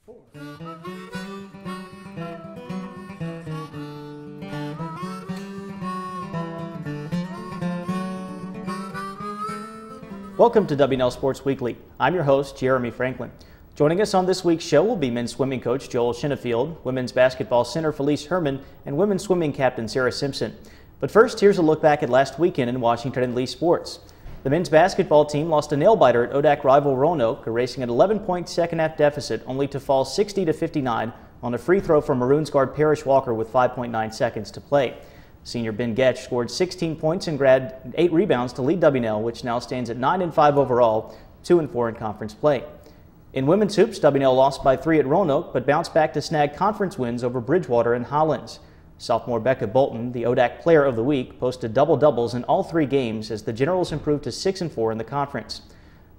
4. Welcome to W&L Sports Weekly. I'm your host, Jeremy Franklin. Joining us on this week's show will be men's swimming coach Joel Shinofield, women's basketball center Felice Herman, and women's swimming captain Sarah Simpson. But first, here's a look back at last weekend in W&L sports. The men's basketball team lost a nail-biter at ODAC rival Roanoke, erasing an 11-point second-half deficit, only to fall 60-59 on a free throw from Maroons guard Parrish Walker with 5.9 seconds to play. Senior Ben Getch scored 16 points and grabbed 8 rebounds to lead W&L, which now stands at 9-5 overall, 2-4 in conference play. In women's hoops, W&L lost by 3 at Roanoke, but bounced back to snag conference wins over Bridgewater and Hollins. Sophomore Becca Bolton, the ODAC Player of the Week, posted double-doubles in all 3 games as the Generals improved to 6-4 in the conference.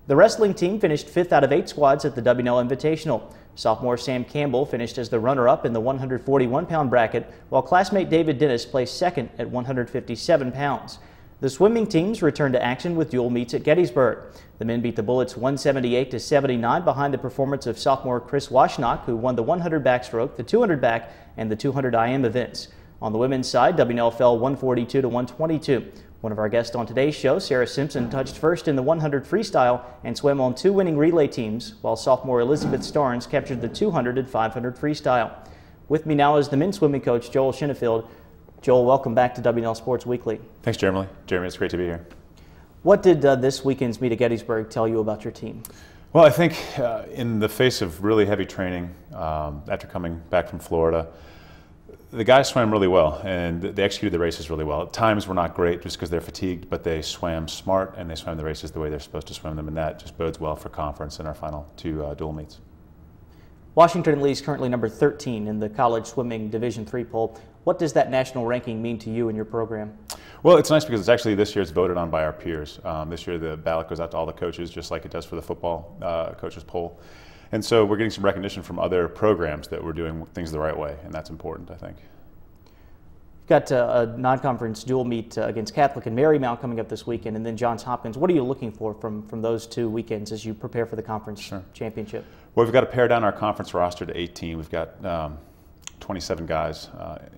The wrestling team finished 5th out of 8 squads at the W&L Invitational. Sophomore Sam Campbell finished as the runner-up in the 141-pound bracket, while classmate David Dennis placed 2nd at 157 pounds. The swimming teams returned to action with dual meets at Gettysburg. The men beat the Bullets 178-79 behind the performance of sophomore Chris Washnock, who won the 100 backstroke, the 200 back, and the 200 IM events. On the women's side, W&L fell 142-122. One of our guests on today's show, Sarah Simpson, touched first in the 100 freestyle and swam on 2 winning relay teams, while sophomore Elizabeth Starnes captured the 200 and 500 freestyle. With me now is the men's swimming coach, Joel Shinofield. Joel, welcome back to W&L Sports Weekly. Thanks, Jeremy. Jeremy, it's great to be here. What did this weekend's meet at Gettysburg tell you about your team? Well, I think in the face of really heavy training, after coming back from Florida, the guys swam really well, and they executed the races really well. At times were not great just because they're fatigued, but they swam smart, and they swam the races the way they're supposed to swim them, and that just bodes well for conference in our final 2 dual meets. W&L is currently number 13 in the college swimming Division III poll. What does that national ranking mean to you and your program? Well, it's nice because it's actually this year it's voted on by our peers. This year the ballot goes out to all the coaches, just like it does for the football coaches poll. And so we're getting some recognition from other programs that we're doing things the right way, and that's important, I think. You've got a non-conference dual meet against Catholic and Marymount coming up this weekend, and then Johns Hopkins. What are you looking for from those 2 weekends as you prepare for the conference championship? Well, we've got to pare down our conference roster to 18. We've got 27 guys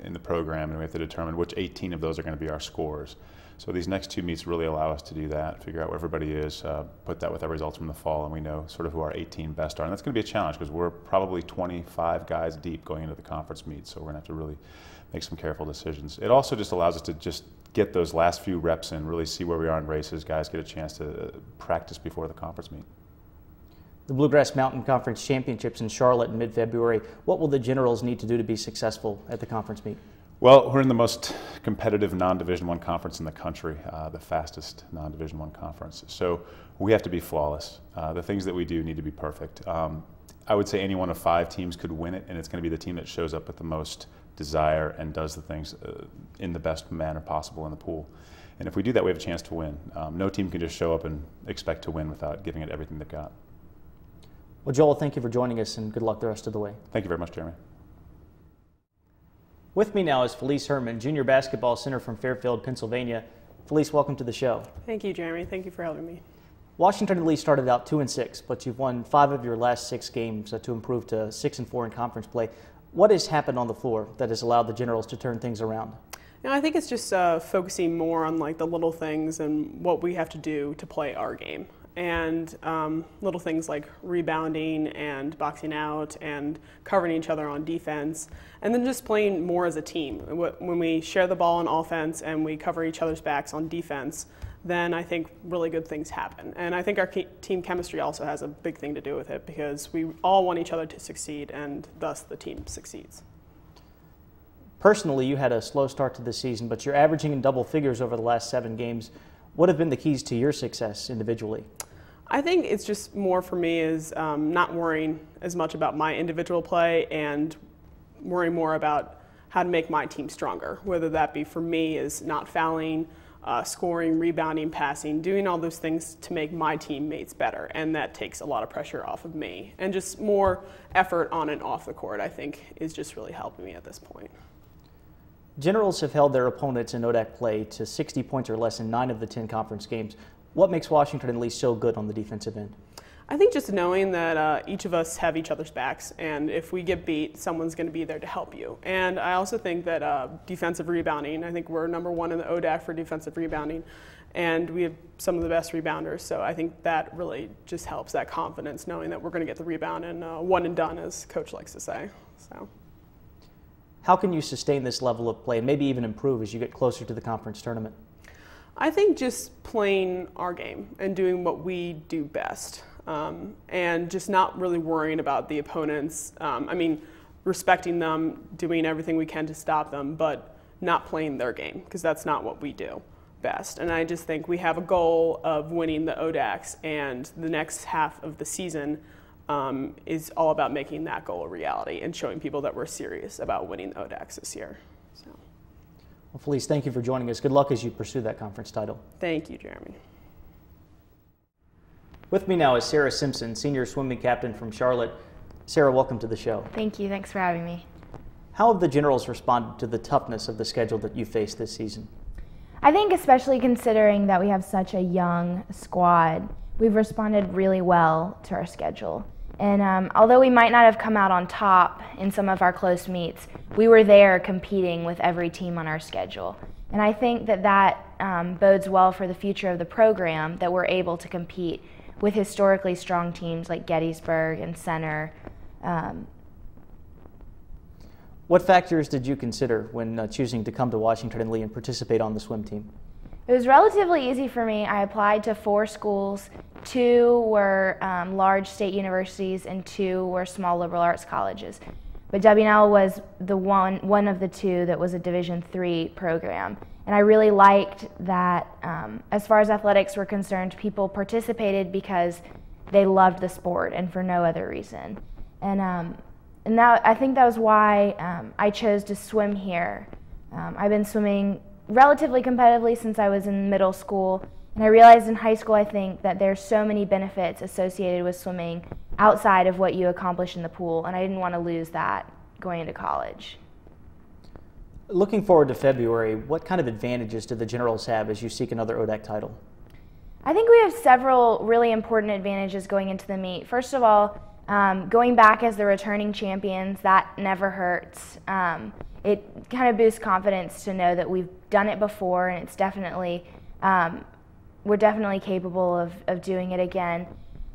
in the program, and we have to determine which 18 of those are going to be our scorers. So these next 2 meets really allow us to do that, figure out where everybody is, put that with our results from the fall, and we know sort of who our 18 best are. And that's going to be a challenge because we're probably 25 guys deep going into the conference meet, so we're going to have to really make some careful decisions. It also just allows us to just get those last few reps in, really see where we are in races. Guys get a chance to practice before the conference meet. The Bluegrass Mountain Conference Championships in Charlotte in mid-February. What will the Generals need to do to be successful at the conference meet? Well, we're in the most competitive non-Division I conference in the country, the fastest non-Division I conference. So we have to be flawless. The things that we do need to be perfect. I would say any one of 5 teams could win it, and it's going to be the team that shows up with the most desire and does the things in the best manner possible in the pool. And if we do that, we have a chance to win. No team can just show up and expect to win without giving it everything they've got. Well, Joel, thank you for joining us, and good luck the rest of the way. Thank you very much, Jeremy. With me now is Felice Herman, junior basketball center from Fairfield, Pennsylvania. Felice, welcome to the show. Thank you, Jeremy. Thank you for having me. W&L started out 2-6, but you've won 5 of your last 6 games to improve to 6-4 in conference play. What has happened on the floor that has allowed the Generals to turn things around? I think it's just focusing more on the little things and what we have to do to play our game. And little things like rebounding and boxing out and covering each other on defense, and then just playing more as a team. When we share the ball on offense and we cover each other's backs on defense, then I think really good things happen. And I think our team chemistry also has a big thing to do with it because we all want each other to succeed, and thus the team succeeds. Personally, you had a slow start to the season, but you're averaging in double figures over the last 7 games. What have been the keys to your success individually? I think it's just more for me is not worrying as much about my individual play and worrying more about how to make my team stronger, whether that be for me is not fouling, scoring, rebounding, passing, doing all those things to make my teammates better, and that takes a lot of pressure off of me. And just more effort on and off the court, I think, is just really helping me at this point. Generals have held their opponents in ODAC play to 60 points or less in 9 of the 10 conference games. What makes W&L so good on the defensive end? I think just knowing that each of us have each other's backs, and if we get beat, someone's going to be there to help you. And I also think that defensive rebounding, I think we're #1 in the ODAC for defensive rebounding, and we have some of the best rebounders. So I think that really just helps, that confidence, knowing that we're going to get the rebound and one and done, as Coach likes to say. So, how can you sustain this level of play and maybe even improve as you get closer to the conference tournament? I think just playing our game and doing what we do best. And just not really worrying about the opponents. I mean, respecting them, doing everything we can to stop them, but not playing their game, because that's not what we do best. And I just think we have a goal of winning the ODACs, and the next half of the season is all about making that goal a reality and showing people that we're serious about winning the ODACs this year. So. Well, Felice, thank you for joining us. Good luck as you pursue that conference title. Thank you, Jeremy. With me now is Sarah Simpson, senior swimming captain from Charlotte. Sarah, welcome to the show. Thank you. Thanks for having me. How have the Generals responded to the toughness of the schedule that you faced this season? I think especially considering that we have such a young squad, we've responded really well to our schedule. And although we might not have come out on top in some of our close meets, we were there competing with every team on our schedule. And I think that bodes well for the future of the program, that we're able to compete with historically strong teams like Gettysburg and Center. What factors did you consider when choosing to come to Washington & Lee and participate on the swim team? It was relatively easy for me. I applied to 4 schools. 2 were large state universities and 2 were small liberal arts colleges. But W&L was the one of the 2 that was a Division III program. And I really liked that as far as athletics were concerned, people participated because they loved the sport and for no other reason. And that, I think that was why I chose to swim here. I've been swimming relatively competitively since I was in middle school. And I realized in high school, I think that there's so many benefits associated with swimming outside of what you accomplish in the pool. And I didn't want to lose that going into college. Looking forward to February, what kind of advantages do the Generals have as you seek another ODAC title? I think we have several really important advantages going into the meet. First of all, going back as the returning champions, that never hurts. It kind of boosts confidence to know that we've done it before, and it's definitely, we're definitely capable of doing it again.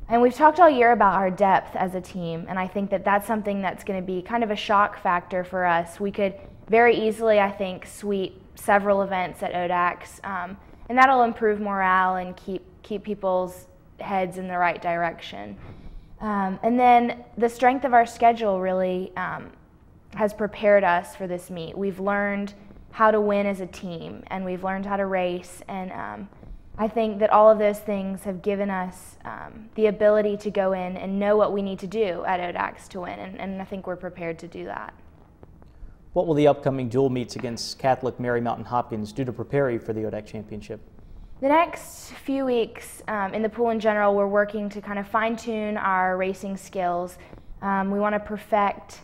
And we've talked all year about our depth as a team, and I think that that's something that's going to be kind of a shock factor for us. We could very easily, I think, sweep several events at ODACs, and that'll improve morale and keep people's heads in the right direction. And then the strength of our schedule really has prepared us for this meet. We've learned how to win as a team, and we've learned how to race, and I think that all of those things have given us the ability to go in and know what we need to do at ODACs to win, and I think we're prepared to do that. What will the upcoming dual meets against Catholic, Marymount, and Hopkins do to prepare you for the ODAC championship? The next few weeks in the pool in general, we're working to kind of fine-tune our racing skills. We want to perfect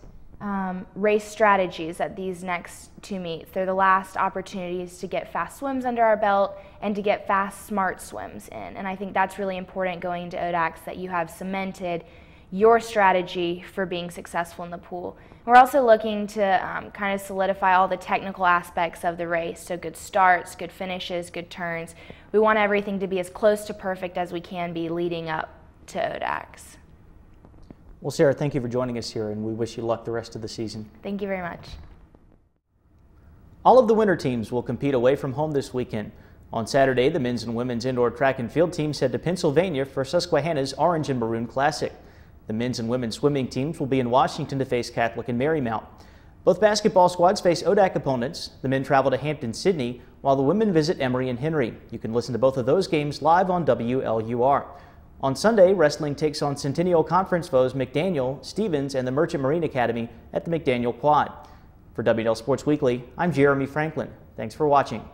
race strategies at these next 2 meets. They're the last opportunities to get fast swims under our belt and to get fast, smart swims in. And I think that's really important going into ODACs, that you have cemented your strategy for being successful in the pool. We're also looking to kind of solidify all the technical aspects of the race, so good starts, good finishes, good turns. We want everything to be as close to perfect as we can be leading up to ODACs. Well, Sarah, thank you for joining us here, and we wish you luck the rest of the season. Thank you very much. All of the winter teams will compete away from home this weekend. On Saturday, the men's and women's indoor track and field teams head to Pennsylvania for Susquehanna's Orange and Maroon Classic. The men's and women's swimming teams will be in Washington to face Catholic and Marymount. Both basketball squads face ODAC opponents. The men travel to Hampton, Sydney, while the women visit Emory and Henry. You can listen to both of those games live on WLUR. On Sunday, wrestling takes on Centennial Conference foes McDaniel, Stevens, and the Merchant Marine Academy at the McDaniel Quad. For W&L Sports Weekly, I'm Jeremy Franklin. Thanks for watching.